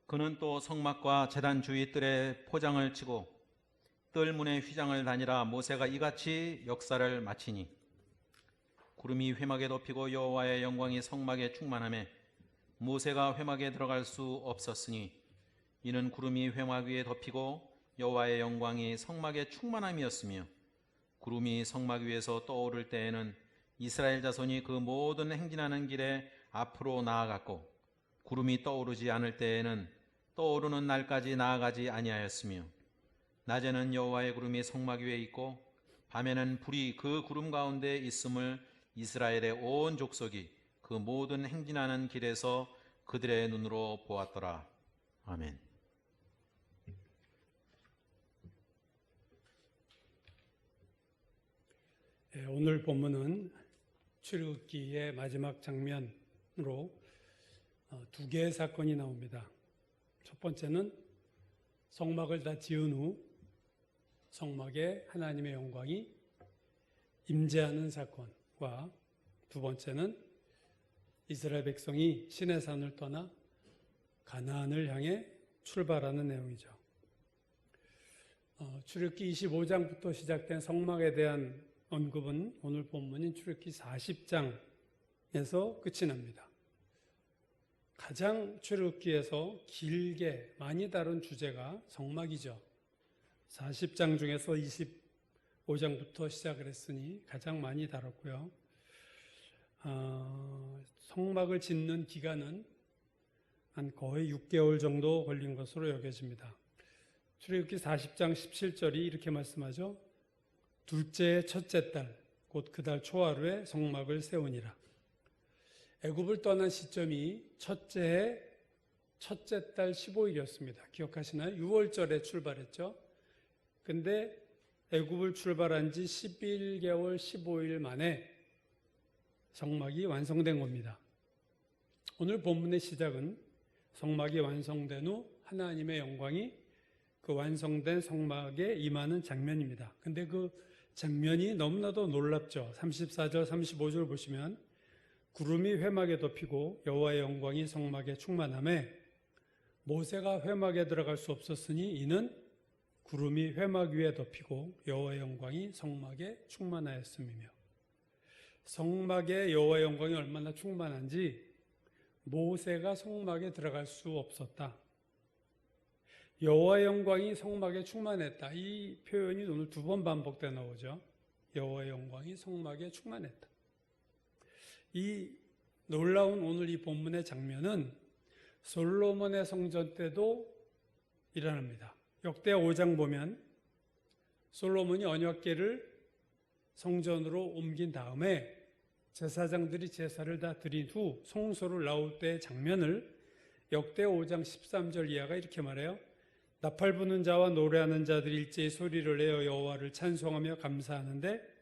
그는 또 성막과 제단 주위 뜰에 포장을 치고 뜰 문에 휘장을 다니라. 모세가 이같이 역사를 마치니 구름이 회막에 덮이고 여호와의 영광이 성막에 충만하며 모세가 회막에 들어갈 수 없었으니 이는 구름이 회막 위에 덮이고 여호와의 영광이 성막에 충만함이었으며 구름이 성막 위에서 떠오를 때에는 이스라엘 자손이 그 모든 행진하는 길에 앞으로 나아갔고 구름이 떠오르지 않을 때에는 떠오르는 날까지 나아가지 아니하였으며 낮에는 여호와의 구름이 성막 위에 있고 밤에는 불이 그 구름 가운데 있음을 이스라엘의 온 족속이 그 모든 행진하는 길에서 그들의 눈으로 보았더라. 아멘. 오늘 본문은 출애굽기의 마지막 장면으로 두 개의 사건이 나옵니다. 첫 번째는 성막을 다 지은 후 성막에 하나님의 영광이 임재하는 사건과 두 번째는 이스라엘 백성이 시내산을 떠나 가나안을 향해 출발하는 내용이죠. 출애굽기 25장부터 시작된 성막에 대한 언급은 오늘 본문인 출애굽기 40장에서 끝이 납니다. 가장 출애굽기에서 길게 많이 다룬 주제가 성막이죠. 40장 중에서 25장부터 시작을 했으니 가장 많이 다뤘고요. 성막을 짓는 기간은 한 거의 6개월 정도 걸린 것으로 여겨집니다. 출애굽기 40장 17절이 이렇게 말씀하죠. 둘째의 첫째 달, 곧 그 달 초하루에 성막을 세우니라. 애굽을 떠난 시점이 첫째 달 15일이었습니다. 기억하시나요? 6월절에 출발했죠. 근데 애굽을 출발한 지 11개월 15일 만에 성막이 완성된 겁니다. 오늘 본문의 시작은 성막이 완성된 후 하나님의 영광이 그 완성된 성막에 임하는 장면입니다. 근데 그 장면이 너무나도 놀랍죠. 34절, 35절 보시면 구름이 회막에 덮이고 여호와의 영광이 성막에 충만하매 모세가 회막에 들어갈 수 없었으니 이는 구름이 회막 위에 덮이고 여호와의 영광이 성막에 충만하였음이며, 성막에 여호와의 영광이 얼마나 충만한지 모세가 성막에 들어갈 수 없었다. 여호와의 영광이 성막에 충만했다. 이 표현이 오늘 두 번 반복돼 나오죠. 여호와의 영광이 성막에 충만했다. 이 놀라운 오늘 이 본문의 장면은 솔로몬의 성전 때도 일어납니다. 역대하 5장 보면 솔로몬이 언약궤를 성전으로 옮긴 다음에 제사장들이 제사를 다 드린 후 성소를 나올 때의 장면을 역대하 5장 13절 이하가 이렇게 말해요. 나팔 부는 자와 노래하는 자들이 일제히 소리를 내어 여호와를 찬송하며 감사하는데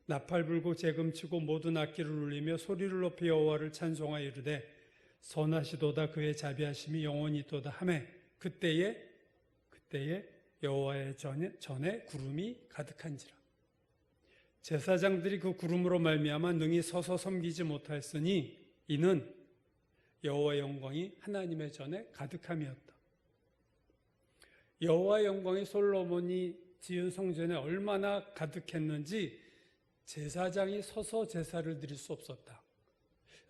나팔 불고 재금치고 모든 악기를 울리며 소리를 높여 여호와를 찬송하여 이르되 선하시도다 그의 자비하심이 영원히 있도다 하매 그때에 여호와의 전에 구름이 가득한지라. 제사장들이 그 구름으로 말미암아 능히 서서 섬기지 못하였으니 이는 여호와의 영광이 하나님의 전에 가득함이었다. 여호와의 영광이 솔로몬이 지은 성전에 얼마나 가득했는지 제사장이 서서 제사를 드릴 수 없었다.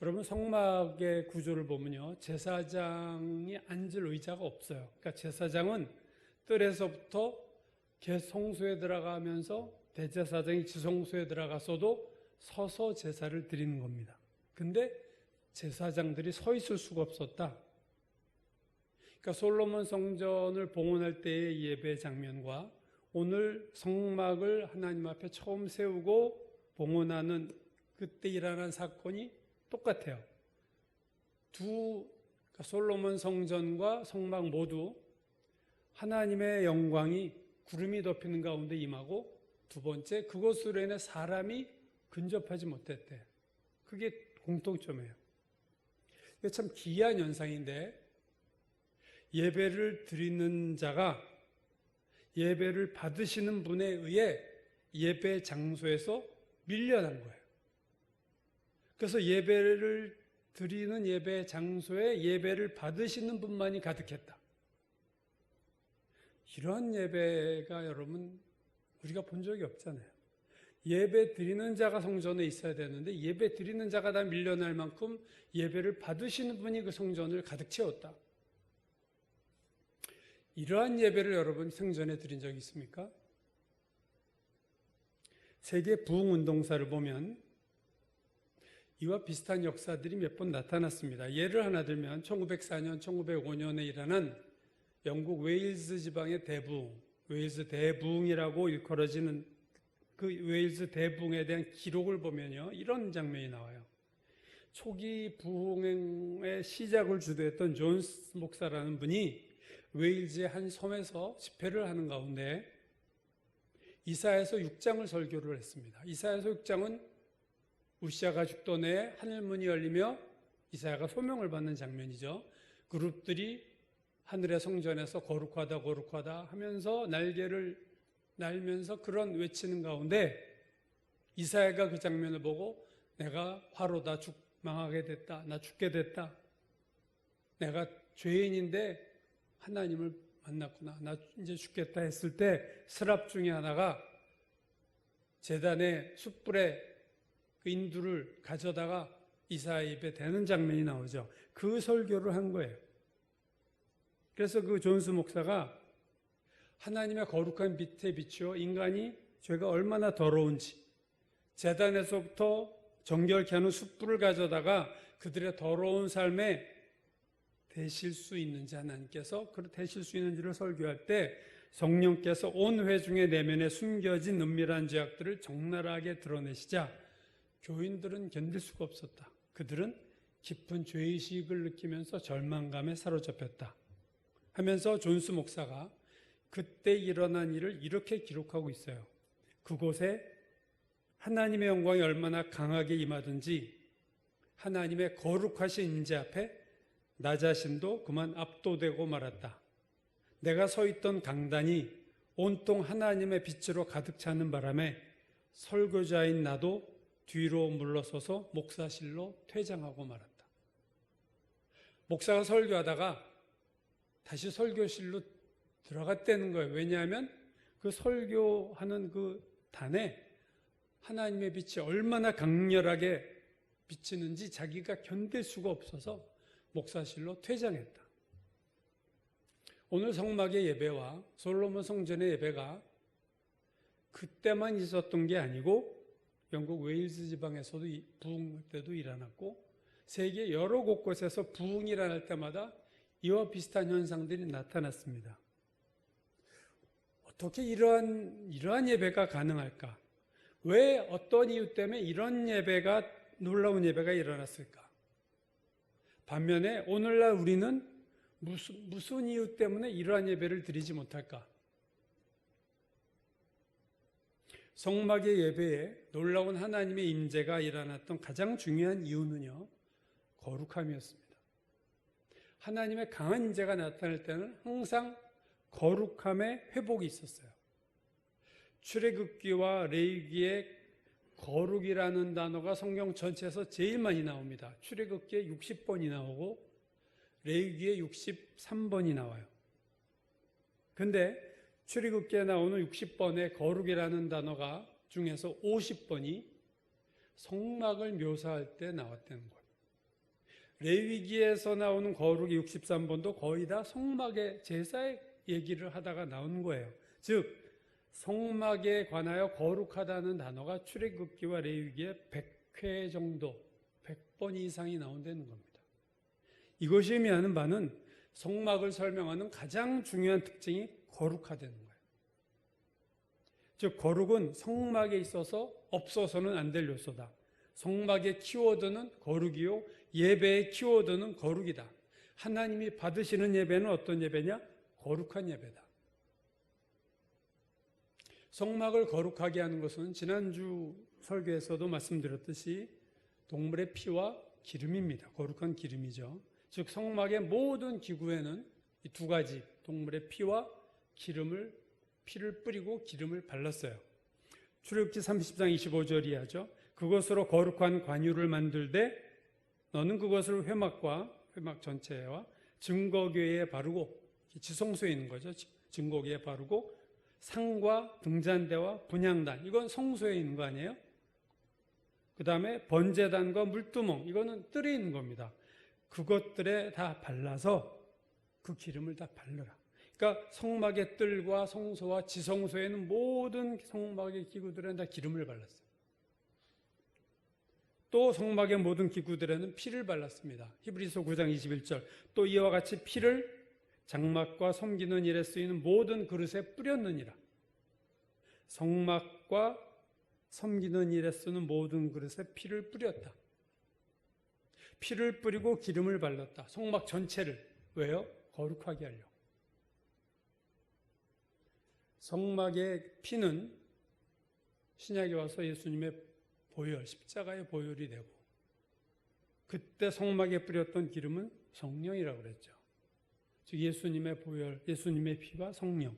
여러분, 성막의 구조를 보면요, 제사장이 앉을 의자가 없어요. 그러니까 제사장은 뜰에서부터 성소에 들어가면서 대제사장이 지성소에 들어가서도 서서 제사를 드리는 겁니다. 근데 제사장들이 서 있을 수가 없었다. 그러니까 솔로몬 성전을 봉헌할 때의 예배 장면과 오늘 성막을 하나님 앞에 처음 세우고 봉헌하는 그때 일어난 사건이 똑같아요. 그러니까 솔로몬 성전과 성막 모두 하나님의 영광이 구름이 덮이는 가운데 임하고, 두 번째, 그것으로 인해 사람이 근접하지 못했대. 그게 공통점이에요. 이게 참 기이한 현상인데, 예배를 드리는 자가 예배를 받으시는 분에 의해 예배 장소에서 밀려난 거예요. 그래서 예배를 드리는 예배 장소에 예배를 받으시는 분만이 가득했다. 이런 예배가 여러분 우리가 본 적이 없잖아요. 예배 드리는 자가 성전에 있어야 되는데 예배 드리는 자가 다 밀려날 만큼 예배를 받으시는 분이 그 성전을 가득 채웠다. 이러한 예배를 여러분 성전에 드린 적이 있습니까? 세계 부흥운동사를 보면 이와 비슷한 역사들이 몇 번 나타났습니다. 예를 하나 들면 1904년, 1905년에 일어난 영국 웨일즈 지방의 대부흥, 웨일즈 대부흥이라고 일컬어지는 그 웨일즈 대부흥에 대한 기록을 보면요, 이런 장면이 나와요. 초기 부흥의 시작을 주도했던 존스 목사라는 분이 웨일즈의 한 섬에서 집회를 하는 가운데 이사야서 6장을 설교를 했습니다. 이사야서 6장은 우시아 가죽도 내에 하늘문이 열리며 이사야가 소명을 받는 장면이죠. 그룹들이 하늘의 성전에서 거룩하다 거룩하다 하면서 날개를 날면서 그런 외치는 가운데 이사야가 그 장면을 보고 내가 화로다 망하게 됐다. 나 죽게 됐다. 내가 죄인인데 하나님을 만났구나. 나 이제 죽겠다 했을 때 스랍 중에 하나가 제단의 숯불에 그 인두를 가져다가 이사야 입에 대는 장면이 나오죠. 그 설교를 한 거예요. 그래서 그 존스 목사가 하나님의 거룩한 빛에 비추어 인간이 죄가 얼마나 더러운지 제단에서부터 정결케 하는 숯불을 가져다가 그들의 더러운 삶에 대실 수 있는지 하나님께서 대실 수 있는지를 설교할 때 성령께서 온 회중의 내면에 숨겨진 은밀한 죄악들을 적나라하게 드러내시자 교인들은 견딜 수가 없었다. 그들은 깊은 죄의식을 느끼면서 절망감에 사로잡혔다 하면서 존스 목사가 그때 일어난 일을 이렇게 기록하고 있어요. 그곳에 하나님의 영광이 얼마나 강하게 임하든지 하나님의 거룩하신 임재 앞에 나 자신도 그만 압도되고 말았다. 내가 서 있던 강단이 온통 하나님의 빛으로 가득 차는 바람에 설교자인 나도 뒤로 물러서서 목사실로 퇴장하고 말았다. 목사가 설교하다가 다시 설교실로 들어갔다는 거예요. 왜냐하면 그 설교하는 그 단에 하나님의 빛이 얼마나 강렬하게 비치는지 자기가 견딜 수가 없어서 목사실로 퇴장했다. 오늘 성막의 예배와 솔로몬 성전의 예배가 그때만 있었던 게 아니고 영국 웨일즈 지방에서도 부흥 때도 일어났고 세계 여러 곳곳에서 부흥이 일어날 때마다 이와 비슷한 현상들이 나타났습니다. 어떻게 이러한 예배가 가능할까? 왜 어떤 이유 때문에 이런 예배가 놀라운 예배가 일어났을까? 반면에 오늘날 우리는 무슨 이유 때문에 이러한 예배를 드리지 못할까? 성막의 예배에 놀라운 하나님의 임재가 일어났던 가장 중요한 이유는요, 거룩함이었습니다. 하나님의 강한 임재가 나타날 때는 항상 거룩함의 회복이 있었어요. 출애굽기와 레위기에 거룩이라는 단어가 성경 전체에서 제일 많이 나옵니다. 출애굽기에 60번이 나오고 레위기에 63번이 나와요. 근데 출애굽기에 나오는 60번의 거룩이라는 단어가 중에서 50번이 성막을 묘사할 때 나왔다는 거예요. 레위기에서 나오는 거룩이 63번도 거의 다 성막의 제사의 얘기를 하다가 나온 거예요. 즉 성막에 관하여 거룩하다는 단어가 출애굽기와 레위기에 100회 정도, 100번 이상이 나온다는 겁니다. 이것이 의미하는 바는 성막을 설명하는 가장 중요한 특징이 거룩하다는 거예요. 즉 거룩은 성막에 있어서 없어서는 안 될 요소다. 성막의 키워드는 거룩이요, 예배의 키워드는 거룩이다. 하나님이 받으시는 예배는 어떤 예배냐? 거룩한 예배다. 성막을 거룩하게 하는 것은 지난주 설교에서도 말씀드렸듯이 동물의 피와 기름입니다. 거룩한 기름이죠. 즉 성막의 모든 기구에는 이 두 가지 동물의 피와 피를 뿌리고 기름을 발랐어요. 출애굽기 30장 25절이 하죠. 그것으로 거룩한 관유를 만들되 너는 그것을 회막 전체와 증거궤에 바르고, 지성소에 있는 거죠. 증거궤에 바르고 상과 등잔대와 분향단, 이건 성소에 있는 거 아니에요? 그 다음에 번제단과 물두멍, 이거는 뜰에 있는 겁니다. 그것들에 다 발라서 그 기름을 다 바르라. 그러니까 성막의 뜰과 성소와 지성소에는 모든 성막의 기구들에는 다 기름을 발랐어요. 또 성막의 모든 기구들에는 피를 발랐습니다. 히브리서 9장 21절. 또 이와 같이 피를 장막과 섬기는 일에 쓰이는 모든 그릇에 뿌렸느니라. 성막과 섬기는 일에 쓰는 모든 그릇에 피를 뿌렸다. 피를 뿌리고 기름을 발랐다. 성막 전체를. 왜요? 거룩하게 하려고. 성막의 피는 신약에 와서 예수님의 보혈, 십자가의 보혈이 되고, 그때 성막에 뿌렸던 기름은 성령이라고 그랬죠. 즉 예수님의 보혈, 예수님의 피와 성령.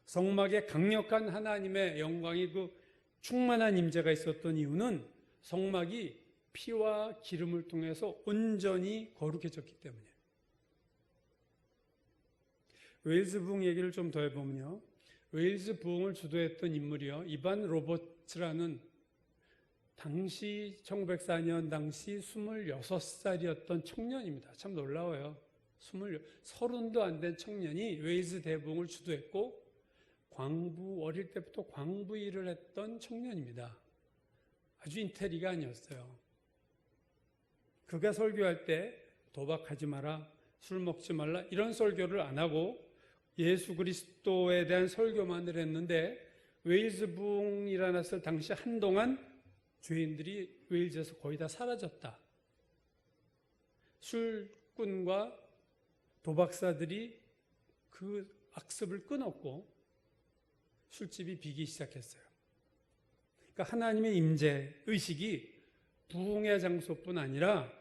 성막에 강력한 하나님의 영광이, 그 충만한 임재가 있었던 이유는 성막이 피와 기름을 통해서 온전히 거룩해졌기 때문이에요. 웨일즈 부흥 얘기를 좀 더 해보면요, 웨일즈 부흥을 주도했던 인물이요, 이반 로버츠라는 당시 1904년 당시 26살이었던 청년입니다. 참 놀라워요. 30도 안 된 청년이 웨일즈 대부흥을 주도했고, 어릴 때부터 광부 일을 했던 청년입니다. 아주 인테리가 아니었어요. 그가 설교할 때 도박하지 마라, 술 먹지 말라, 이런 설교를 안 하고 예수 그리스도에 대한 설교만을 했는데, 웨일즈 부흥이 일어났을 당시 한동안 죄인들이 웨일즈에서 거의 다 사라졌다. 술꾼과 도박사들이 그 악습을 끊었고 술집이 비기 시작했어요. 그러니까 하나님의 임재 의식이 부흥의 장소뿐 아니라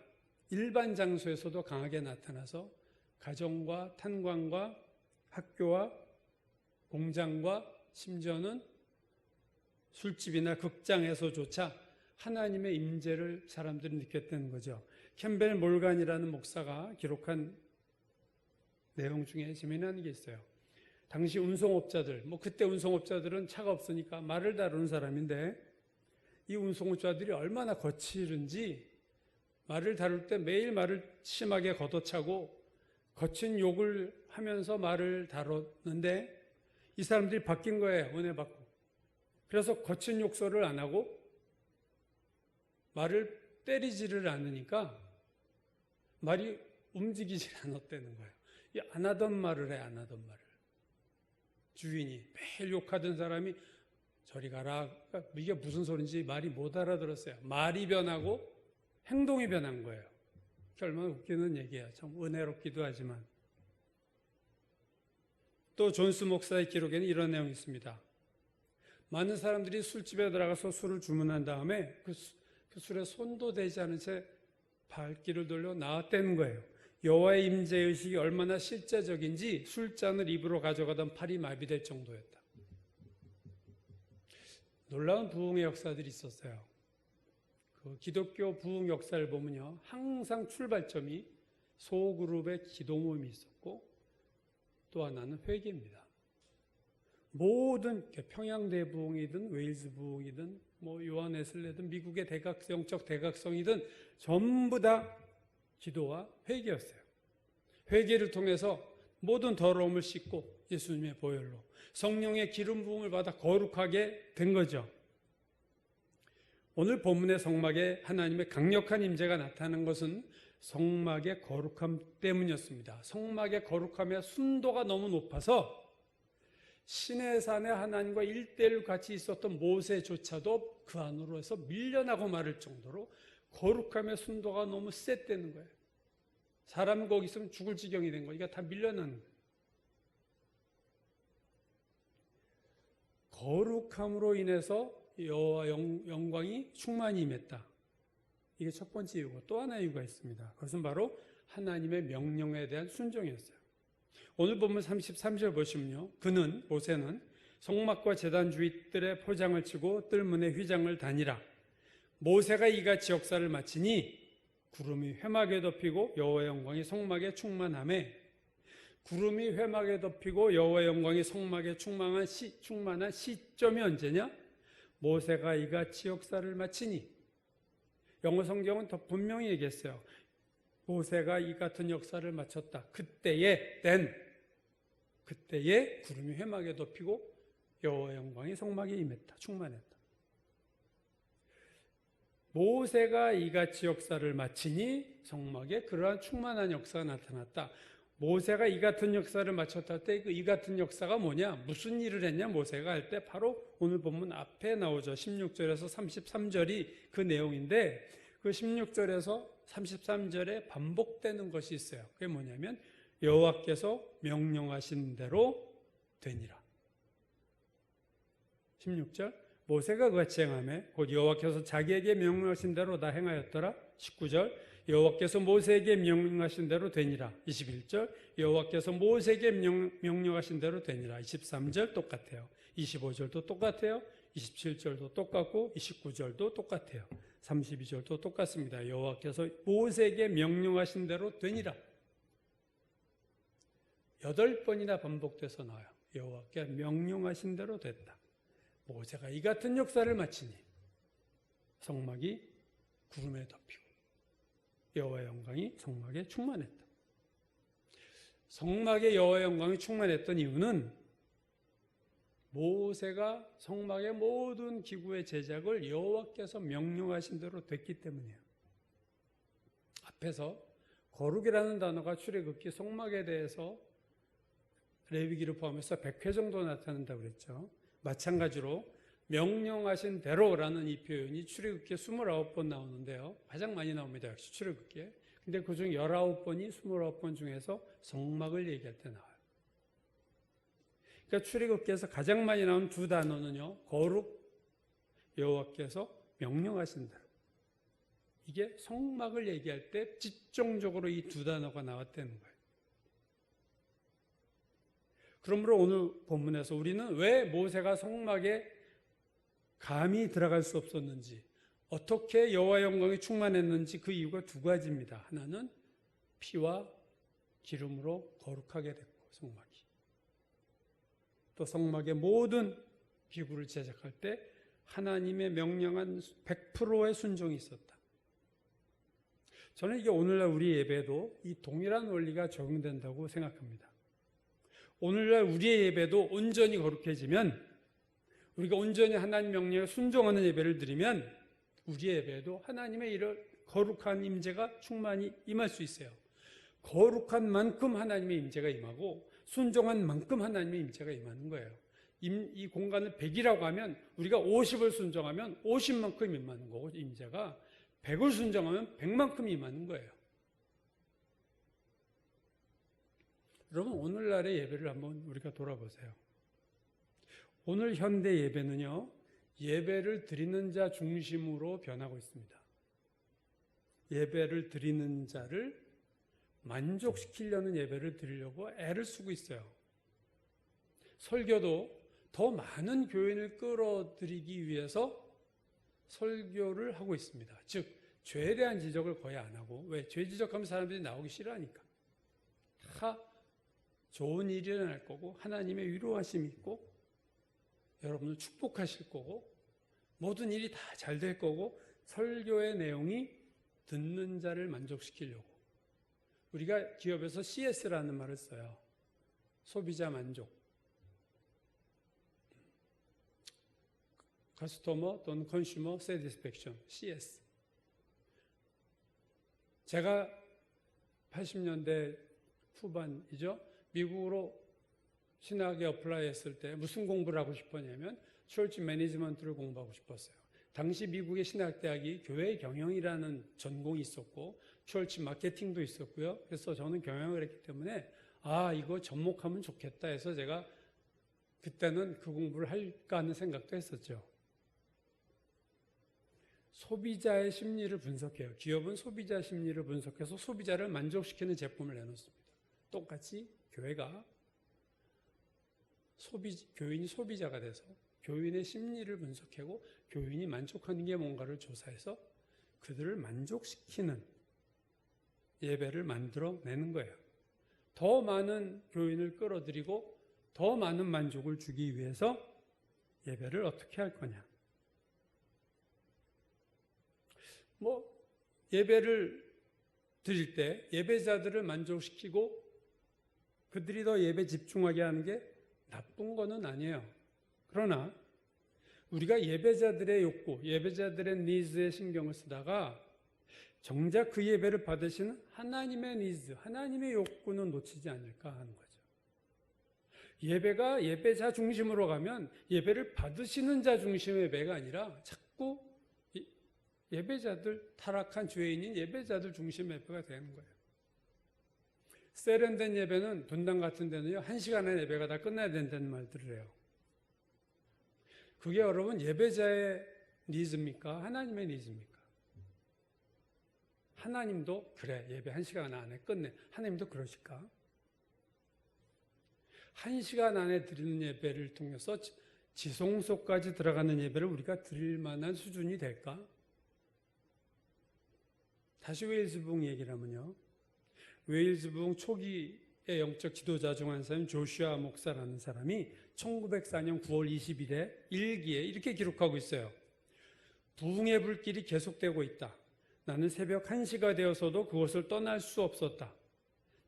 일반 장소에서도 강하게 나타나서 가정과 탄광과 학교와 공장과 심지어는 술집이나 극장에서조차 하나님의 임재를 사람들이 느꼈다는 거죠. 캠벨 몰간이라는 목사가 기록한 내용 중에 재미난 게 있어요. 당시 운송업자들, 그때 운송업자들은 차가 없으니까 말을 다루는 사람인데, 이 운송업자들이 얼마나 거칠은지 말을 다룰 때 매일 말을 심하게 걷어차고 거친 욕을 하면서 말을 다뤘는데, 이 사람들이 바뀐 거예요. 은혜 받고. 그래서 거친 욕설을 안 하고 말을 때리지를 않으니까 말이 움직이질 않았다는 거예요. 안 하던 말을 해, 안 하던 말을. 주인이 매일 욕하던 사람이 저리 가라. 그러니까 이게 무슨 소린지 말이 못 알아들었어요. 말이 변하고 행동이 변한 거예요. 얼마나 웃기는 얘기야. 참 은혜롭기도 하지만. 또 존스 목사의 기록에는 이런 내용이 있습니다. 많은 사람들이 술집에 들어가서 술을 주문한 다음에 그 술에 손도 대지 않은 채 발길을 돌려 나왔다는 거예요. 여호와의 임재 의식이 얼마나 실제적인지 술잔을 입으로 가져가던 팔이 마비될 정도였다. 놀라운 부흥의 역사들이 있었어요. 그 기독교 부흥 역사를 보면요, 항상 출발점이 소그룹의 기도 모임이 있었고, 또 하나는 회개입니다. 모든 평양대 부흥이든 웨일즈 부흥이든 요한 웨슬레든 미국의 영적 대각성이든 전부 다 기도와 회개였어요. 회개를 통해서 모든 더러움을 씻고 예수님의 보혈로 성령의 기름 부음을 받아 거룩하게 된 거죠. 오늘 본문의 성막에 하나님의 강력한 임재가 나타나는 것은 성막의 거룩함 때문이었습니다. 성막의 거룩함의 순도가 너무 높아서 시내산에 하나님과 1:1 같이 있었던 모세조차도 그 안으로 해서 밀려나고 말을 정도로 거룩함의 순도가 너무 셌다는 거예요. 사람 거기 있으면 죽을 지경이 된 거예요. 이게 다 밀려나는 거예요. 거룩함으로 인해서 여호와 영광이 충만히 임했다. 이게 첫 번째 이유고, 또 하나의 이유가 있습니다. 그것은 바로 하나님의 명령에 대한 순종이었어요. 오늘 본문 33절 보시면요, 모세는 성막과 제단 주위뜰에 포장을 치고 뜰문에 휘장을 다니라. 모세가 이같이 역사를 마치니 구름이 회막에 덮이고 여호와의 영광이 성막에 충만하매 구름이 회막에 덮이고 여호와의 영광이 성막에 충만한 시점이 언제냐? 모세가 이같이 역사를 마치니. 영어 성경은 더 분명히 얘기했어요. 모세가 이 같은 역사를 마쳤다. 그때에 구름이 회막에 덮이고 여호와의 영광이 성막에 임했다. 충만했다. 모세가 이같이 역사를 마치니 성막에 그러한 충만한 역사가 나타났다. 모세가 이 같은 역사를 마쳤다 할 때 이 같은 역사가 뭐냐? 무슨 일을 했냐? 모세가 할 때 바로 오늘 본문 앞에 나오죠. 16절에서 33절이 그 내용인데 그 16절에서 33절에 반복되는 것이 있어요. 그게 뭐냐면 여호와께서 명령하신 대로 되니라. 16절 모세가 그같이 행하며 곧 여호와께서 자기에게 명령하신 대로 다 행하였더라. 19절 여호와께서 모세에게 명령하신 대로 되니라. 21절 여호와께서 모세에게 명령하신 대로 되니라. 23절 똑같아요. 25절도 똑같아요. 27절도 똑같고 29절도 똑같아요. 32절도 똑같습니다. 여호와께서 모세에게 명령하신 대로 되니라. 8번이나 반복돼서 나와요. 여호와께 명령하신 대로 됐다. 모세가 이 같은 역사를 마치니 성막이 구름에 덮이고 여호와의 영광이 성막에 충만했다. 성막에 여호와의 영광이 충만했던 이유는 모세가 성막의 모든 기구의 제작을 여호와께서 명령하신 대로 됐기 때문이에요. 앞에서 거룩이라는 단어가 출애굽기 성막에 대해서 레위기를 포함해서 100회 정도 나타난다고 그랬죠. 마찬가지로 명령하신 대로라는 이 표현이 출애굽기에 29번 나오는데요. 가장 많이 나옵니다. 역시 출애굽기에. 근데 그중 19번이 29번 중에서 성막을 얘기할 때 나와요. 그러니까 출애굽기에서 가장 많이 나온 두 단어는요. 거룩, 여호와께서 명령하신 대로. 이게 성막을 얘기할 때 집중적으로 이 두 단어가 나왔다는 거예요. 그러므로 오늘 본문에서 우리는 왜 모세가 성막에 감히 들어갈 수 없었는지, 어떻게 여호와의 영광이 충만했는지 그 이유가 두 가지입니다. 하나는 피와 기름으로 거룩하게 됐고 성막이. 또 성막의 모든 기구를 제작할 때 하나님의 명령한 100%의 순종이 있었다. 저는 이게 오늘날 우리 예배도 이 동일한 원리가 적용된다고 생각합니다. 오늘날 우리의 예배도 온전히 거룩해지면, 우리가 온전히 하나님 명령에 순종하는 예배를 드리면 우리의 예배도 하나님의 이런 거룩한 임재가 충만히 임할 수 있어요. 거룩한 만큼 하나님의 임재가 임하고 순종한 만큼 하나님의 임재가 임하는 거예요. 이 공간을 100이라고 하면 우리가 50을 순종하면 50만큼 임하는 거고, 임재가 100을 순종하면 100만큼 임하는 거예요. 여러분, 오늘날의 예배를 한번 우리가 돌아보세요. 오늘 현대 예배는요, 예배를 드리는 자 중심으로 변하고 있습니다. 예배를 드리는 자를 만족시키려는 예배를 드리려고 애를 쓰고 있어요. 설교도 더 많은 교인을 끌어들이기 위해서 설교를 하고 있습니다. 즉, 죄에 대한 지적을 거의 안 하고, 왜? 죄 지적하면 사람들이 나오기 싫어하니까. 다 좋은 일이 일어날 거고, 하나님의 위로하심이 있고, 여러분을 축복하실 거고, 모든 일이 다 잘 될 거고, 설교의 내용이 듣는 자를 만족시키려고. 우리가 기업에서 CS라는 말을 써요. 소비자 만족. Customer 또는 Consumer Satisfaction, CS. 제가 80년대 후반이죠. 미국으로 신학에 어플라이 했을 때 무슨 공부를 하고 싶었냐면 철치 매니지먼트를 공부하고 싶었어요. 당시 미국의 신학대학이 교회 경영이라는 전공이 있었고 철치 마케팅도 있었고요. 그래서 저는 경영을 했기 때문에 이거 접목하면 좋겠다 해서 제가 그때는 그 공부를 할까 하는 생각도 했었죠. 소비자의 심리를 분석해요. 기업은 소비자 심리를 분석해서 소비자를 만족시키는 제품을 내놓습니다. 똑같이 교회가 교인이 소비자가 돼서 교인의 심리를 분석하고 교인이 만족하는 게 뭔가를 조사해서 그들을 만족시키는 예배를 만들어내는 거예요. 더 많은 교인을 끌어들이고 더 많은 만족을 주기 위해서 예배를 어떻게 할 거냐. 예배를 드릴 때 예배자들을 만족시키고 그들이 더 예배 집중하게 하는 게 나쁜 거는 아니에요. 그러나 우리가 예배자들의 욕구, 예배자들의 니즈에 신경을 쓰다가 정작 그 예배를 받으시는 하나님의 니즈, 하나님의 욕구는 놓치지 않을까 하는 거죠. 예배가 예배자 중심으로 가면 예배를 받으시는 자 중심의 예배가 아니라 자꾸 예배자들, 타락한 죄인인 예배자들 중심의 예배가 되는 거예요. 세련된 예배는 분당 같은 데는요, 1시간 안에 예배가 다 끝나야 된다는 말들을 해요. 그게 여러분 예배자의 니즈입니까? 하나님의 니즈입니까? 하나님도 그래, 예배 1시간 안에 끝내. 하나님도 그러실까? 1시간 안에 드리는 예배를 통해서 지성소까지 들어가는 예배를 우리가 드릴 만한 수준이 될까? 다시 웨일즈 부흥 얘기를 하면요. 웨일즈 부흥 초기의 영적 지도자 중 한 사람인 조슈아 목사라는 사람이 1904년 9월 20일에 일기에 이렇게 기록하고 있어요. 부흥의 불길이 계속되고 있다. 나는 새벽 1시가 되어서도 그곳을 떠날 수 없었다.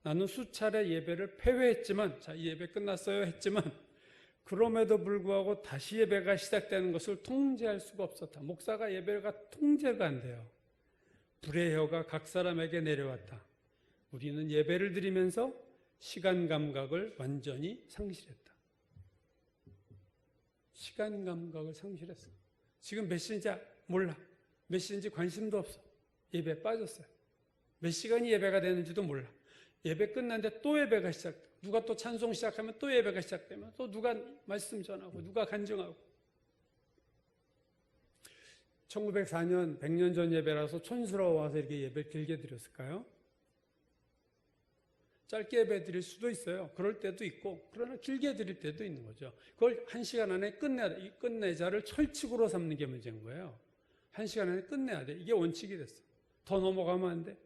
나는 수차례 예배를 폐회했지만, 자, 이 예배 끝났어요 했지만 그럼에도 불구하고 다시 예배가 시작되는 것을 통제할 수가 없었다. 목사가 예배가 통제가 안 돼요. 불의 혀가 각 사람에게 내려왔다. 우리는 예배를 드리면서 시간 감각을 완전히 상실했다. 시간 감각을 상실했어. 지금 몇 시인지 몰라. 몇 시인지 관심도 없어. 예배에 빠졌어요. 몇 시간이 예배가 되는지도 몰라. 예배 끝났는데 또 예배가 시작돼. 누가 또 찬송 시작하면 또 예배가 시작되면 또 누가 말씀 전하고 누가 간증하고. 1904년 100년 전 예배라서 촌스러워서 이렇게 예배를 길게 드렸을까요? 짧게 예배 드릴 수도 있어요. 그럴 때도 있고, 그러나 길게 드릴 때도 있는 거죠. 그걸 1시간 안에 끝내야 돼. 이 끝내자를 철칙으로 삼는 게 문제인 거예요. 1시간 안에 끝내야 돼. 이게 원칙이 됐어. 더 넘어가면 안 돼.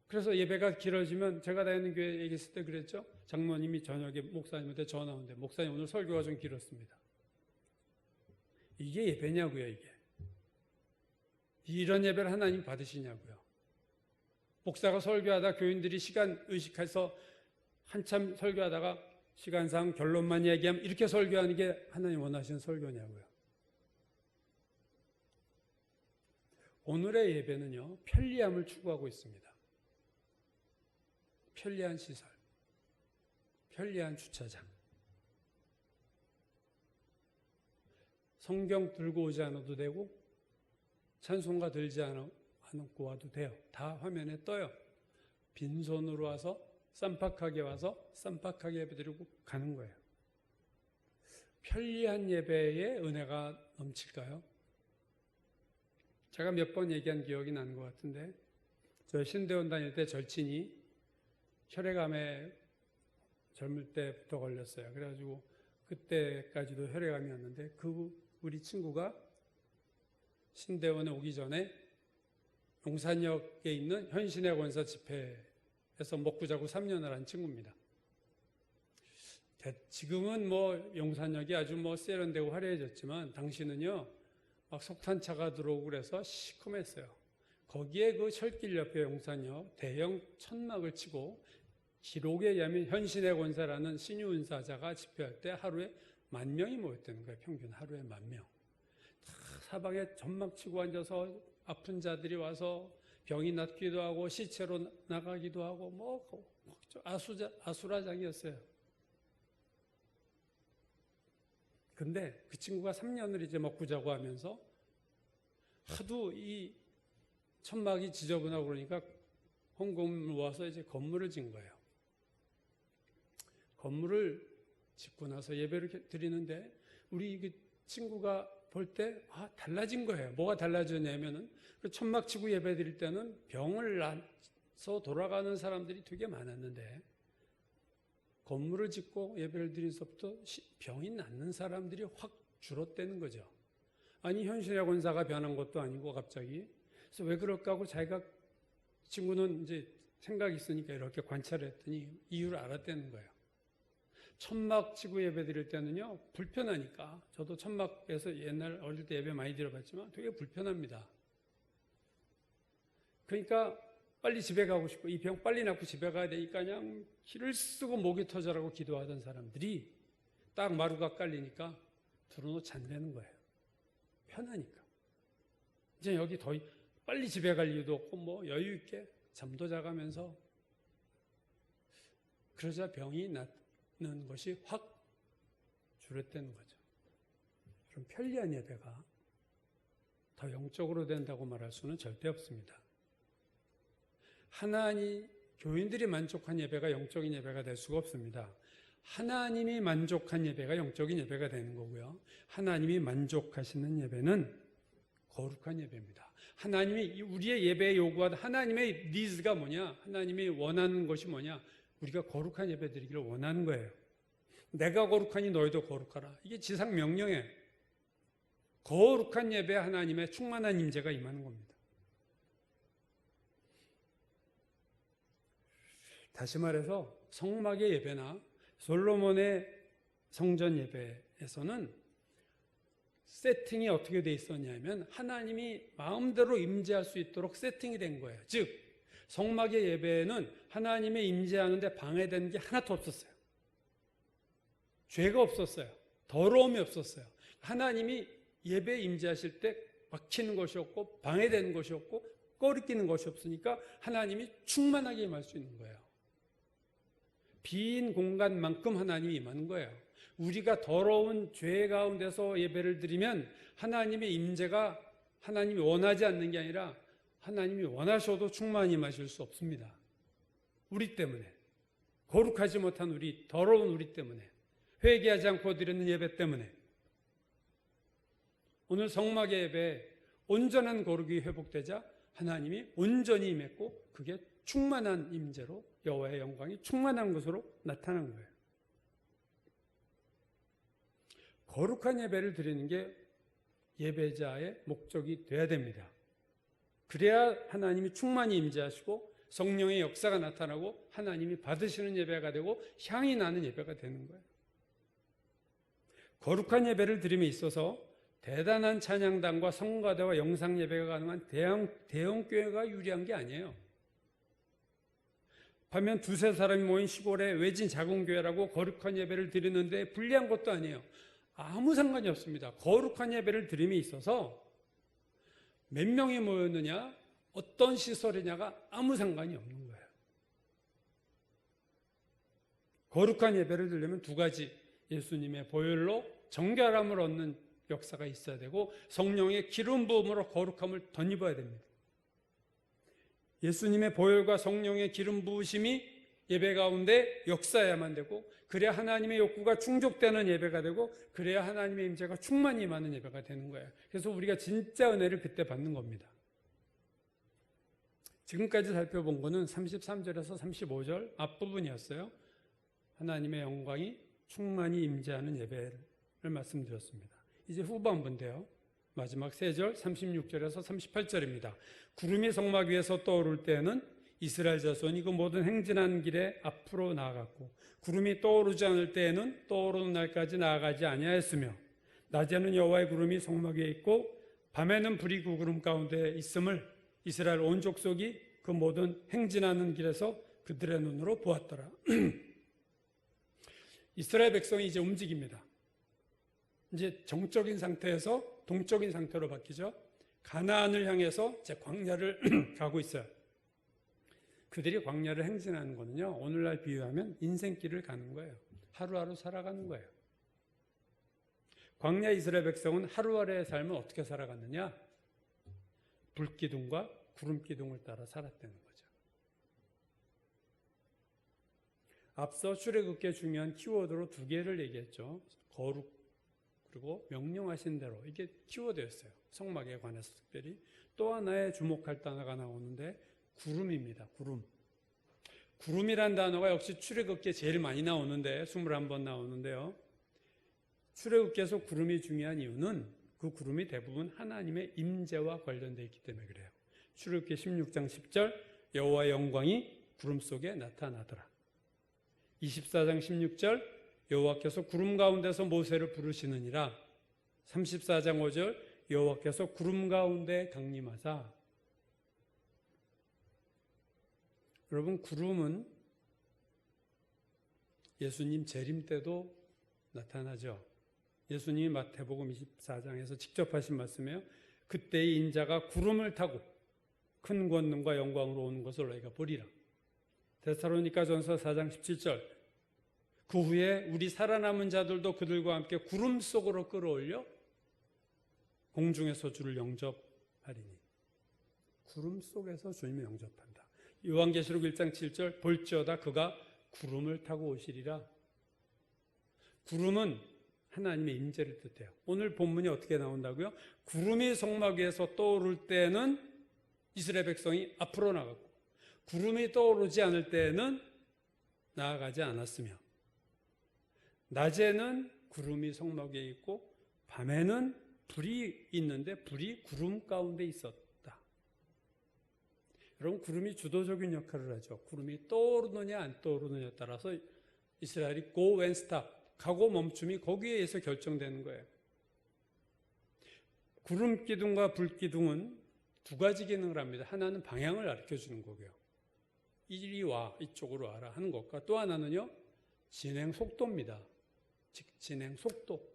그래서 예배가 길어지면 제가 다니는 교회 얘기했을 때 그랬죠. 장로님이 저녁에 목사님한테 전화 오는데 목사님 오늘 설교가 좀 길었습니다. 이게 예배냐고요, 이게. 이런 예배를 하나님 받으시냐고요. 목사가 설교하다 교인들이 시간 의식해서 한참 설교하다가 시간상 결론만 얘기하면 이렇게 설교하는 게 하나님 원하시는 설교냐고요. 오늘의 예배는요, 편리함을 추구하고 있습니다. 편리한 시설, 편리한 주차장. 성경 들고 오지 않아도 되고 찬송가 들지 않고 와도 돼요. 다 화면에 떠요. 빈손으로 와서 쌈박하게 와서 쌈박하게 예배드리고 가는 거예요. 편리한 예배에 은혜가 넘칠까요? 제가 몇 번 얘기한 기억이 나는 것 같은데, 저 신대원 다닐 때 절친이 혈액암에 젊을 때부터 걸렸어요. 그래가지고 그때까지도 혈액암이 었는데 우리 친구가 신대원에 오기 전에 용산역에 있는 현신의 권사 집회에서 먹고 자고 3년을 한 친구입니다. 지금은 용산역이 아주 세련되고 화려해졌지만 당시는요, 막 석탄차가 들어오고 그래서 시커맸어요. 거기에 그 철길 옆에 용산역 대형 천막을 치고 기록에 의하면 현신의 권사라는 신유은사자가 집회할 때 하루에 10,000명이 모였다는 거예요. 평균 하루에 10,000명. 사방에 천막 치고 앉아서 아픈 자들이 와서 병이 낫기도 하고 시체로 나가기도 하고 아수라장이었어요. 근데 그 친구가 3년을 이제 먹고 자고 하면서 하도 이 천막이 지저분하고 그러니까 헌금을 모아서 이제 건물을 진 거예요. 건물을 짓고 나서 예배를 드리는데 우리 그 친구가 볼 때 달라진 거예요. 뭐가 달라졌냐면은 그 천막 치고 예배 드릴 때는 병을 나서 돌아가는 사람들이 되게 많았는데 건물을 짓고 예배를 드리면서부터 병이 낫는 사람들이 확 줄었다는 거죠. 아니 현신의 권사가 변한 것도 아니고 갑자기. 그래서 왜 그럴까 하고 자기가 친구는 이제 생각이 있으니까 이렇게 관찰했더니 이유를 알았다는 거예요. 천막 치고 예배 드릴 때는요, 불편하니까. 저도 천막에서 옛날 어릴 때 예배 많이 드려봤지만 되게 불편합니다. 그러니까 빨리 집에 가고 싶고 이 병 빨리 낫고 집에 가야 되니까 그냥 기를 쓰고 목이 터져라고 기도하던 사람들이 딱 마루가 깔리니까 들어놓고 잔다는 거예요. 편하니까. 이제 여기 더 빨리 집에 갈 이유도 없고 뭐 여유 있게 잠도 자가면서, 그러자 병이 낫는 것이 확 줄었다는 거죠. 그럼 편리한 예배가 더 영적으로 된다고 말할 수는 절대 없습니다. 교인들이 만족한 예배가 영적인 예배가 될 수가 없습니다. 하나님이 만족한 예배가 영적인 예배가 되는 거고요. 하나님이 만족하시는 예배는 거룩한 예배입니다. 하나님이 우리의 예배에 요구하는 하나님의 니즈가 뭐냐? 하나님이 원하는 것이 뭐냐? 우리가 거룩한 예배 드리기를 원하는 거예요. 내가 거룩하니 너희도 거룩하라. 이게 지상 명령이에요. 거룩한 예배에 하나님의 충만한 임재가 임하는 겁니다. 다시 말해서 성막의 예배나 솔로몬의 성전 예배에서는 세팅이 어떻게 돼 있었냐면 하나님이 마음대로 임재할 수 있도록 세팅이 된 거예요. 즉 성막의 예배는 하나님의 임재하는데 방해되는 게 하나도 없었어요. 죄가 없었어요. 더러움이 없었어요. 하나님이 예배에 임재하실 때 막히는 것이 없고 방해되는 것이 없고 꺼리끼는 것이 없으니까 하나님이 충만하게 임할 수 있는 거예요. 빈 공간만큼 하나님이 임하는 거예요. 우리가 더러운 죄 가운데서 예배를 드리면 하나님의 임재가 하나님이 원하지 않는 게 아니라 하나님이 원하셔도 충만히 임하실 수 없습니다. 우리 때문에, 거룩하지 못한 우리, 더러운 우리 때문에, 회개하지 않고 드리는 예배 때문에. 오늘 성막의 예배에 온전한 거룩이 회복되자 하나님이 온전히 임했고 그게 충만한 임재로 여호와의 영광이 충만한 것으로 나타난 거예요. 거룩한 예배를 드리는 게 예배자의 목적이 돼야 됩니다. 그래야 하나님이 충만히 임재하시고 성령의 역사가 나타나고 하나님이 받으시는 예배가 되고 향이 나는 예배가 되는 거예요. 거룩한 예배를 드림에 있어서 대단한 찬양단과 성가대와 영상 예배가 가능한 대형 교회가 유리한 게 아니에요. 반면 두세 사람이 모인 시골에 외진 작은 교회라고 거룩한 예배를 드리는데 불리한 것도 아니에요. 아무 상관이 없습니다. 거룩한 예배를 드림에 있어서 몇 명이 모였느냐, 어떤 시설이냐가 아무 상관이 없는 거예요. 거룩한 예배를 드리려면 두 가지, 예수님의 보혈로 정결함을 얻는 역사가 있어야 되고 성령의 기름 부음으로 거룩함을 덧입어야 됩니다. 예수님의 보혈과 성령의 기름 부으심이 예배 가운데 역사해야만 되고 그래야 하나님의 욕구가 충족되는 예배가 되고 그래야 하나님의 임재가 충만히 임하는 예배가 되는 거예요. 그래서 우리가 진짜 은혜를 그때 받는 겁니다. 지금까지 살펴본 거는 33절에서 35절 앞부분이었어요. 하나님의 영광이 충만히 임재하는 예배를 말씀드렸습니다. 이제 후반부인데요. 마지막 3절 36절에서 38절입니다. 구름이 성막 위에서 떠오를 때에는 이스라엘 자손이 그 모든 행진한 길에 앞으로 나아갔고 구름이 떠오르지 않을 때에는 떠오르는 날까지 나아가지 아니하였으며 낮에는 여호와의 구름이 성막 위에 있고 밤에는 불이 그 구름 가운데 있음을 이스라엘 온 족속이 그 모든 행진하는 길에서 그들의 눈으로 보았더라. 이스라엘 백성이 이제 움직입니다. 이제 정적인 상태에서 동적인 상태로 바뀌죠. 가나안을 향해서 이제 광야를 가고 있어요. 그들이 광야를 행진하는 거는요, 오늘날 비유하면 인생길을 가는 거예요. 하루하루 살아가는 거예요. 광야 이스라엘 백성은 하루하루의 삶을 어떻게 살아갔느냐? 불기둥과 구름기둥을 따라 살았다는 거죠. 앞서 출애굽기에 중요한 키워드로 두 개를 얘기했죠. 거룩 그리고 명령하신 대로, 이게 키워드였어요. 성막에 관해서 특별히. 또 하나의 주목할 단어가 나오는데 구름입니다. 구름. 구름이란 단어가 역시 출애굽기에 제일 많이 나오는데 21번 나오는데요. 출애굽기에서 구름이 중요한 이유는 그 구름이 대부분 하나님의 임재와 관련되어 있기 때문에 그래요. 출애굽기 16장 10절 여호와의 영광이 구름 속에 나타나더라. 24장 16절 여호와께서 구름 가운데서 모세를 부르시느니라. 34장 5절 여호와께서 구름 가운데 강림하사. 여러분, 구름은 예수님 재림 때도 나타나죠. 예수님이 마태복음 24장에서 직접 하신 말씀이에요. 그때의 인자가 구름을 타고 큰 권능과 영광으로 오는 것을 너희가 보리라. 데살로니가전서 4장 17절 그 후에 우리 살아남은 자들도 그들과 함께 구름 속으로 끌어올려 공중에서 주를 영접하리니. 구름 속에서 주님을 영접한다. 요한계시록 1장 7절 볼지어다 그가 구름을 타고 오시리라. 구름은 하나님의 임재를 뜻해요. 오늘 본문이 어떻게 나온다고요? 구름이 성막 위에서 떠오를 때는 이스라엘 백성이 앞으로 나갔고, 구름이 떠오르지 않을 때는 나아가지 않았으며, 낮에는 구름이 성막 위에 있고 밤에는 불이 있는데 불이 구름 가운데 있었다. 여러분, 구름이 주도적인 역할을 하죠. 구름이 떠오르느냐 안 떠오르느냐에 따라서 이스라엘이 go and stop, 가고 멈춤이 거기에 의해서 결정되는 거예요. 구름 기둥과 불 기둥은 두 가지 기능을 합니다. 하나는 방향을 가르쳐주는 거고요. 이리 와, 이쪽으로 와라 하는 것과, 또 하나는요, 진행 속도입니다. 즉 진행 속도.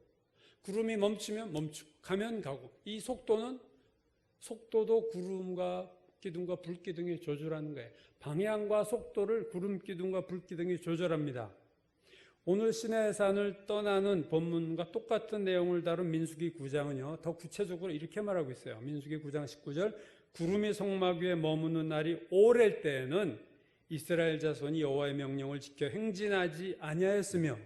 구름이 멈추면 멈추고 가면 가고, 이 속도도 구름과 기둥과 불 기둥이 조절하는 거예요. 방향과 속도를 구름 기둥과 불 기둥이 조절합니다. 오늘 시내산을 떠나는 본문과 똑같은 내용을 다룬 민수기 9장은요, 더 구체적으로 이렇게 말하고 있어요. 민수기 9장 19절 구름이 성막 위에 머무는 날이 오랠 때에는 이스라엘 자손이 여호와의 명령을 지켜 행진하지 아니하였으며,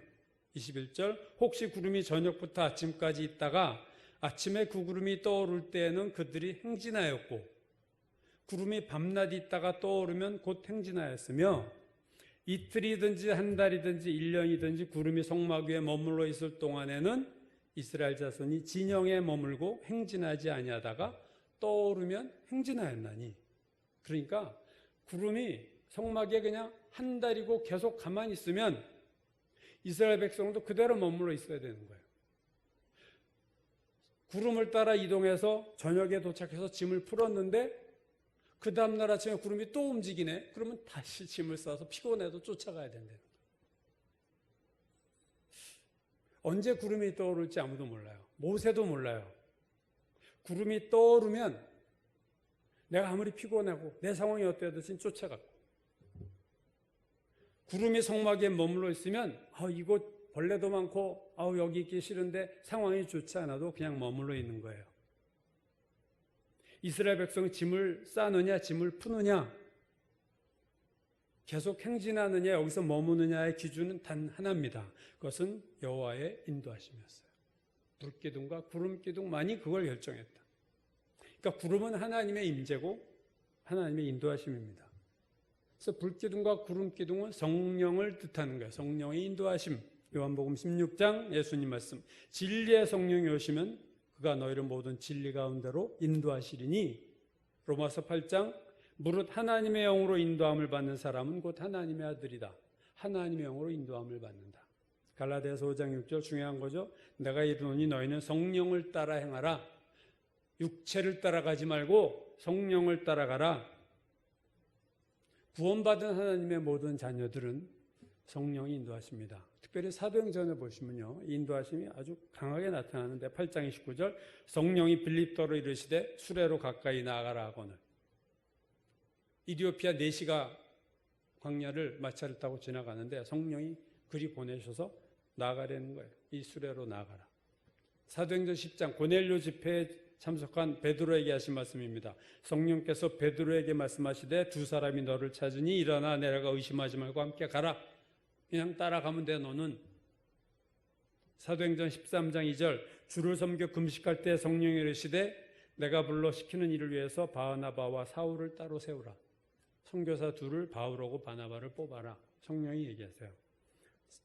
21절 혹시 구름이 저녁부터 아침까지 있다가 아침에 그 구름이 떠오를 때에는 그들이 행진하였고, 구름이 밤낮 있다가 떠오르면 곧 행진하였으며, 이틀이든지 한 달이든지 1년이든지 구름이 성막 위에 머물러 있을 동안에는 이스라엘 자손이 진영에 머물고 행진하지 아니하다가 떠오르면 행진하였나니. 그러니까 구름이 성막에 그냥 한 달이고 계속 가만히 있으면 이스라엘 백성도 그대로 머물러 있어야 되는 거예요. 구름을 따라 이동해서 저녁에 도착해서 짐을 풀었는데 그 다음날 아침에 구름이 또 움직이네. 그러면 다시 짐을 싸서 피곤해도 쫓아가야 된다는 거예요. 언제 구름이 떠오를지 아무도 몰라요. 모세도 몰라요. 구름이 떠오르면 내가 아무리 피곤하고 내 상황이 어때든지 쫓아갔고, 구름이 성막에 머물러 있으면 이곳 벌레도 많고 여기 있기 싫은데 상황이 좋지 않아도 그냥 머물러 있는 거예요. 이스라엘 백성이 짐을 싸느냐 짐을 푸느냐, 계속 행진하느냐 여기서 머무느냐의 기준은 단 하나입니다. 그것은 여호와의 인도하심이었어요. 불기둥과 구름기둥만이 그걸 결정했다. 그러니까 구름은 하나님의 임재고 하나님의 인도하심입니다. 그래서 불기둥과 구름기둥은 성령을 뜻하는 거예요. 성령의 인도하심. 요한복음 16장 예수님 말씀, 진리의 성령이 오시면 그가 너희를 모든 진리 가운데로 인도하시리니. 로마서 8장 무릇 하나님의 영으로 인도함을 받는 사람은 곧 하나님의 아들이다. 하나님의 영으로 인도함을 받는다. 갈라디아서 5장 6절 중요한 거죠. 내가 이르노니 너희는 성령을 따라 행하라. 육체를 따라가지 말고 성령을 따라가라. 구원받은 하나님의 모든 자녀들은 성령이 인도하십니다. 특별히 사도행전에 보시면요, 인도하심이 아주 강하게 나타나는데 8장 29절 성령이 빌립도로 이르시되 수레로 가까이 나아가라 하거늘. 이디오피아 4시가 광야를 마차를 타고 지나가는데 성령이 그리 보내셔서 나아가려는 거예요. 이 수레로 나아가라. 사도행전 10장 고넬료 집회에 참석한 베드로에게 하신 말씀입니다. 성령께서 베드로에게 말씀하시되 두 사람이 너를 찾으니 일어나 내려가 의심하지 말고 함께 가라. 그냥 따라가면 돼 너는. 사도행전 13장 2절 주를 섬겨 금식할 때 성령이 이르시되 내가 불러 시키는 일을 위해서 바나바와 사울을 따로 세우라. 선교사 둘을 바울하고 바나바를 뽑아라. 성령이 얘기하세요.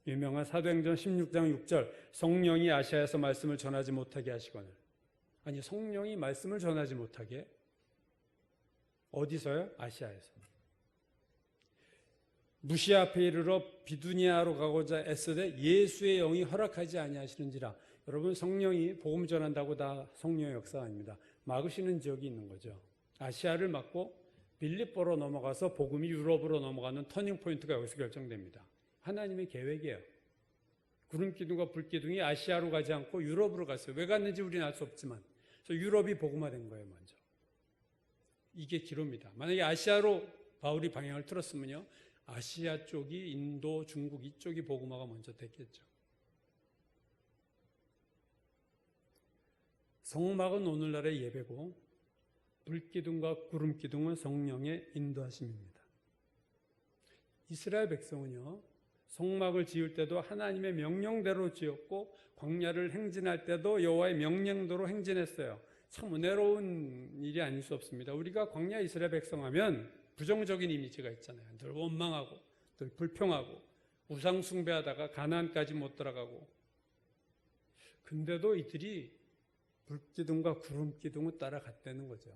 유명한 사도행전 16장 6절 성령이 아시아에서 말씀을 전하지 못하게 하시거늘. 아니, 성령이 말씀을 전하지 못하게? 어디서요? 아시아에서. 무시아 앞에 이르러 비두니아로 가고자 애쓰되 예수의 영이 허락하지 아니하시는지라. 여러분, 성령이 복음 전한다고 다 성령의 역사 아닙니다. 막으시는 지역이 있는 거죠. 아시아를 막고 빌립보로 넘어가서 복음이 유럽으로 넘어가는 터닝 포인트가 여기서 결정됩니다. 하나님의 계획이에요. 구름 기둥과 불 기둥이 아시아로 가지 않고 유럽으로 갔어요. 왜 갔는지 우리는 알 수 없지만, 그래서 유럽이 복음화된 거예요, 먼저. 이게 기로입니다. 만약에 아시아로 바울이 방향을 틀었으면요, 아시아 쪽이 인도, 중국 이쪽이 복음화가 먼저 됐겠죠. 성막은 오늘날의 예배고 불기둥과 구름기둥은 성령의 인도하심입니다. 이스라엘 백성은요, 성막을 지을 때도 하나님의 명령대로 지었고 광야를 행진할 때도 여호와의 명령대로 행진했어요. 참 은혜로운 일이 아닐 수 없습니다. 우리가 광야 이스라엘 백성 하면 부정적인 이미지가 있잖아요. 늘 원망하고 늘 불평하고 우상 숭배하다가 가나안까지 못 들어가고. 근데도 이들이 불기둥과 구름기둥을 따라갔다는 거죠.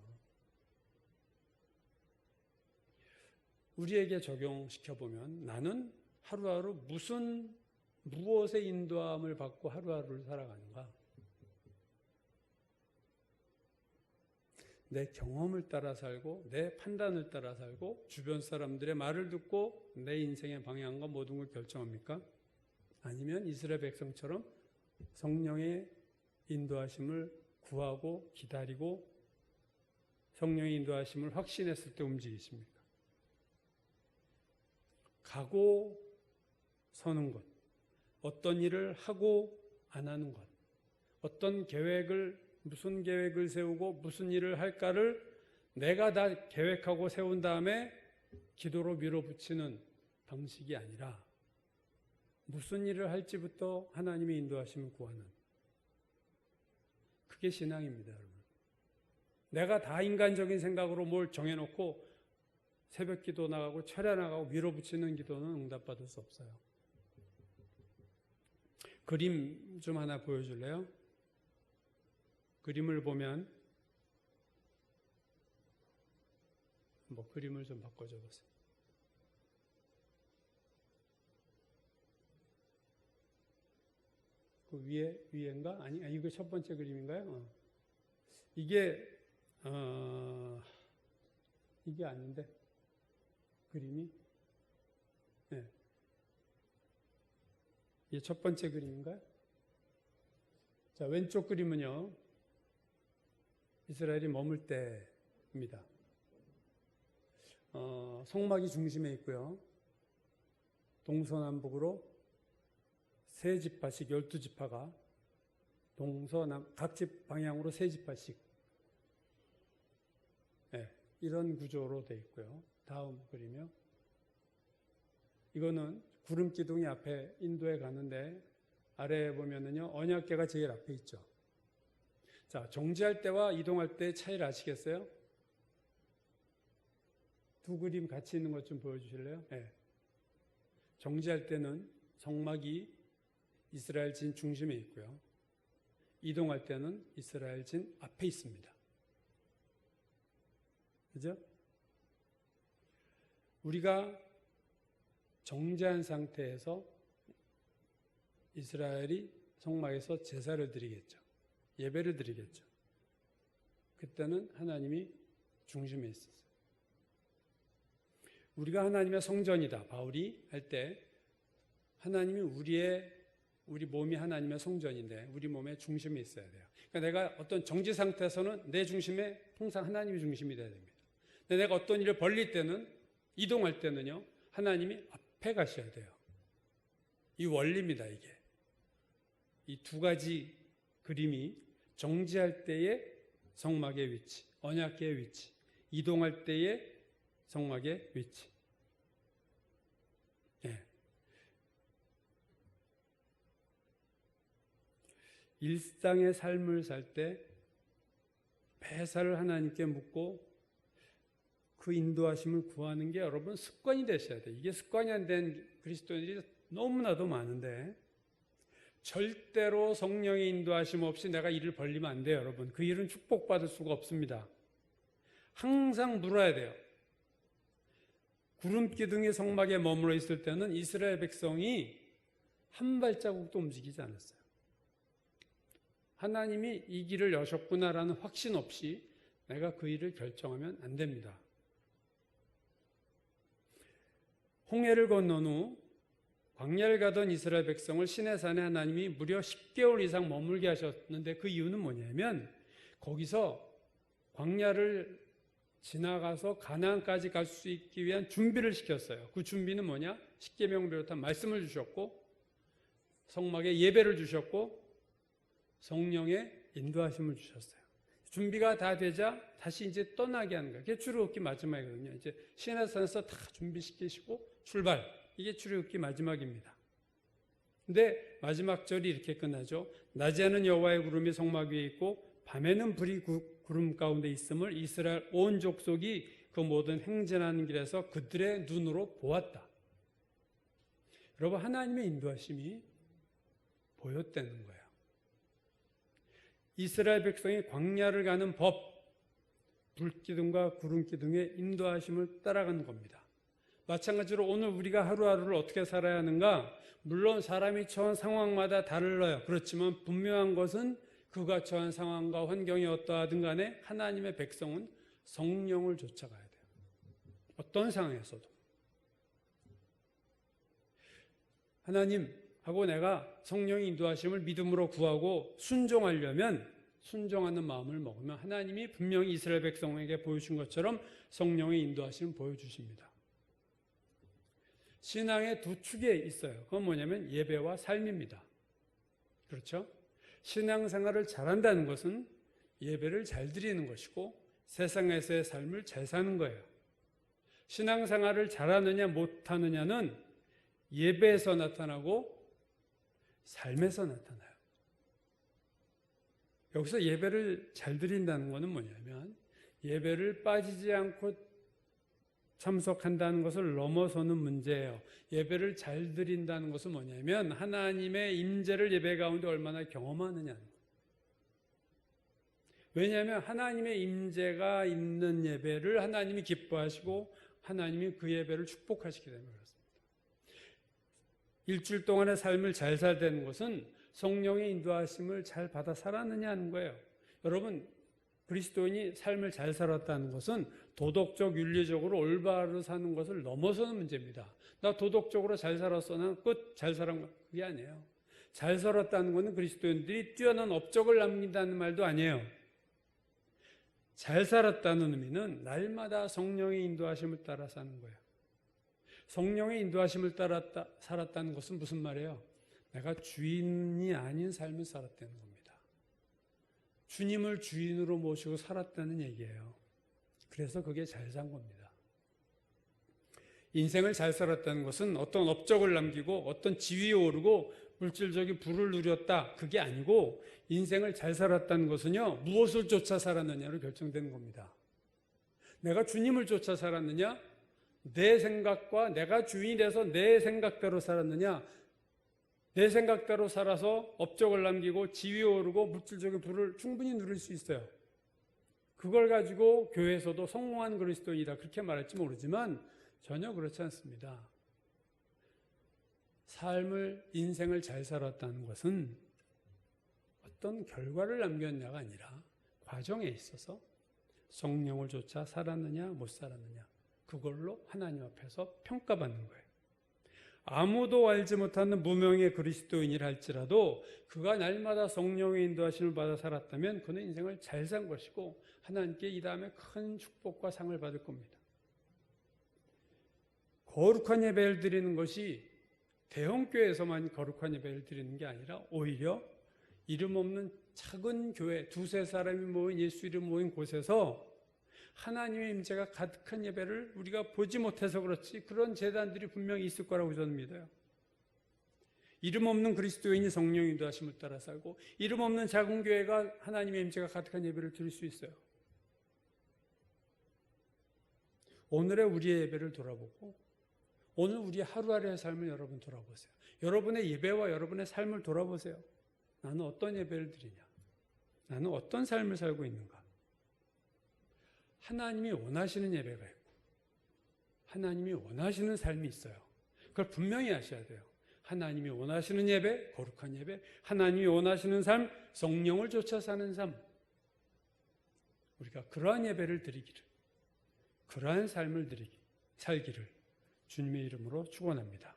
우리에게 적용시켜보면 나는 하루하루 무엇의 인도함을 받고 하루하루를 살아가는가? 내 경험을 따라 살고 내 판단을 따라 살고 주변 사람들의 말을 듣고 내 인생의 방향과 모든 걸 결정합니까? 아니면 이스라엘 백성처럼 성령의 인도하심을 구하고 기다리고 성령의 인도하심을 확신했을 때 움직이십니까? 가고 서는 것, 어떤 일을 하고 안 하는 것, 무슨 계획을 세우고 무슨 일을 할까를 내가 다 계획하고 세운 다음에 기도로 밀어붙이는 방식이 아니라 무슨 일을 할지부터 하나님의 인도하심을 구하는, 그게 신앙입니다, 여러분. 내가 다 인간적인 생각으로 뭘 정해놓고 새벽 기도 나가고 철야 나가고 밀어붙이는 기도는 응답받을 수 없어요. 그림 좀 하나 보여줄래요? 그림을 보면 그림을 좀 바꿔줘 보세요. 그 위에인가? 아니, 이거 첫 번째 그림인가요? 이게 아닌데 그림이? 네. 이게 첫 번째 그림인가요? 자, 왼쪽 그림은요, 이스라엘이 머물 때입니다. 성막이 중심에 있고요. 동서남북으로 세 지파씩 12지파가 각 집 방향으로 세 지파씩, 네, 이런 구조로 되어 있고요. 다음 그림이요. 이거는 구름 기둥이 앞에 인도에 가는데 아래에 보면은요, 언약궤가 제일 앞에 있죠. 자, 정지할 때와 이동할 때의 차이를 아시겠어요? 두 그림 같이 있는 것 좀 보여주실래요? 네. 정지할 때는 성막이 이스라엘 진 중심에 있고요. 이동할 때는 이스라엘 진 앞에 있습니다. 그죠? 우리가 정지한 상태에서 이스라엘이 성막에서 제사를 드리겠죠. 예배를 드리겠죠. 그때는 하나님이 중심에 있었어요. 우리가 하나님의 성전이다, 바울이 할 때 하나님이 우리 몸이 하나님의 성전인데 우리 몸의 중심에 있어야 돼요. 그러니까 내가 어떤 정지 상태에서는 내 중심에 항상 하나님이 중심이 돼야 됩니다. 근데 내가 어떤 일을 벌릴 때는, 이동할 때는요, 하나님이 앞에 가셔야 돼요. 이 원리입니다, 이게. 이 두 가지 그림이 정지할 때의 성막의 위치, 언약궤의 위치, 이동할 때의 성막의 위치. 예. 일상의 삶을 살 때 매사를 하나님께 묻고 그 인도하심을 구하는 게 여러분 습관이 되셔야 돼요. 이게 습관이 안 된 그리스도인들이 너무나도 많은데 절대로 성령의 인도하심 없이 내가 일을 벌리면 안 돼요, 여러분. 그 일은 축복받을 수가 없습니다. 항상 물어야 돼요. 구름 기둥이 성막에 머물러 있을 때는 이스라엘 백성이 한 발자국도 움직이지 않았어요. 하나님이 이 길을 여셨구나라는 확신 없이 내가 그 일을 결정하면 안 됩니다. 홍해를 건넌 후 광야를 가던 이스라엘 백성을 시내산에 하나님이 무려 10개월 이상 머물게 하셨는데 그 이유는 뭐냐면 거기서 광야를 지나가서 가나안까지 갈 수 있기 위한 준비를 시켰어요. 그 준비는 뭐냐? 십계명을 비롯한 말씀을 주셨고 성막에 예배를 주셨고 성령의 인도하심을 주셨어요. 준비가 다 되자 다시 이제 떠나게 하는 거예요. 그게 출애굽기 마지막이거든요. 이제 시내산에서 다 준비시키시고 출발. 이게 출애굽기 마지막입니다. 근데 마지막 절이 이렇게 끝나죠. 낮에는 여호와의 구름이 성막 위에 있고 밤에는 불이 구름 가운데 있음을 이스라엘 온 족속이 그 모든 행진하는 길에서 그들의 눈으로 보았다. 여러분, 하나님의 인도하심이 보였다는 거예요. 이스라엘 백성이 광야를 가는 법, 불기둥과 구름기둥의 인도하심을 따라가는 겁니다. 마찬가지로 오늘 우리가 하루하루를 어떻게 살아야 하는가? 물론 사람이 처한 상황마다 달라요. 그렇지만 분명한 것은 그가 처한 상황과 환경이 어떠하든 간에 하나님의 백성은 성령을 쫓아가야 돼요. 어떤 상황에서도. 하나님하고 내가 성령의 인도하심을 믿음으로 구하고 순종하려면 순종하는 마음을 먹으면 하나님이 분명히 이스라엘 백성에게 보여준 것처럼 성령의 인도하심을 보여주십니다. 신앙의 두 축이 있어요. 그건 뭐냐면 예배와 삶입니다. 그렇죠? 신앙생활을 잘한다는 것은 예배를 잘 드리는 것이고 세상에서의 삶을 잘 사는 거예요. 신앙생활을 잘하느냐 못하느냐는 예배에서 나타나고 삶에서 나타나요. 여기서 예배를 잘 드린다는 것은 뭐냐면 예배를 빠지지 않고 참석한다는 것을 넘어서는 문제예요. 예배를 잘 드린다는 것은 뭐냐면 하나님의 임재를 예배 가운데 얼마나 경험하느냐는 거예요. 왜냐하면 하나님의 임재가 있는 예배를 하나님이 기뻐하시고 하나님이 그 예배를 축복하시기 때문에 그렇습니다. 일주일 동안의 삶을 잘 살다는 것은 성령의 인도하심을 잘 받아 살았느냐 하는 거예요. 여러분, 그리스도인이 삶을 잘 살았다는 것은 도덕적, 윤리적으로 올바로 사는 것을 넘어서는 문제입니다. 나 도덕적으로 잘 살았어. 난 끝 잘 살은 거. 그게 아니에요. 잘 살았다는 것은 그리스도인들이 뛰어난 업적을 남긴다는 말도 아니에요. 잘 살았다는 의미는 날마다 성령의 인도하심을 따라 사는 거예요. 성령의 인도하심을 따라 살았다는 것은 무슨 말이에요? 내가 주인이 아닌 삶을 살았다는 겁니다. 주님을 주인으로 모시고 살았다는 얘기예요. 그래서 그게 잘 산 겁니다. 인생을 잘 살았다는 것은 어떤 업적을 남기고 어떤 지위에 오르고 물질적인 부를 누렸다. 그게 아니고 인생을 잘 살았다는 것은요. 무엇을 쫓아 살았느냐로 결정되는 겁니다. 내가 주님을 쫓아 살았느냐? 내 생각과 내가 주인이 돼서 내 생각대로 살았느냐? 내 생각대로 살아서 업적을 남기고 지위에 오르고 물질적인 부를 충분히 누릴 수 있어요. 그걸 가지고 교회에서도 성공한 그리스도인이다 그렇게 말할지 모르지만 전혀 그렇지 않습니다. 인생을 잘 살았다는 것은 어떤 결과를 남겼냐가 아니라 과정에 있어서 성령을 쫓아 살았느냐 못 살았느냐 그걸로 하나님 앞에서 평가받는 거예요. 아무도 알지 못하는 무명의 그리스도인이라 할지라도 그가 날마다 성령의 인도하심을 받아 살았다면 그는 인생을 잘 산 것이고 하나님께 이 다음에 큰 축복과 상을 받을 겁니다. 거룩한 예배를 드리는 것이 대형교회에서만 거룩한 예배를 드리는 게 아니라 오히려 이름 없는 작은 교회, 두세 사람이 모인 예수 이름 모인 곳에서 하나님의 임재가 가득한 예배를 우리가 보지 못해서 그렇지 그런 제단들이 분명히 있을 거라고 저는 믿어요. 이름 없는 그리스도인이 성령 인도하심을 따라 살고 이름 없는 작은 교회가 하나님의 임재가 가득한 예배를 드릴 수 있어요. 오늘의 우리의 예배를 돌아보고 오늘 우리 하루하루의 삶을 여러분 돌아보세요. 여러분의 예배와 여러분의 삶을 돌아보세요. 나는 어떤 예배를 드리냐? 나는 어떤 삶을 살고 있는가? 하나님이 원하시는 예배가 있고 하나님이 원하시는 삶이 있어요. 그걸 분명히 아셔야 돼요. 하나님이 원하시는 예배, 거룩한 예배, 하나님이 원하시는 삶, 성령을 쫓아 사는 삶. 우리가 그러한 예배를 드리기를, 그러한 삶을 살기를 주님의 이름으로 축원합니다.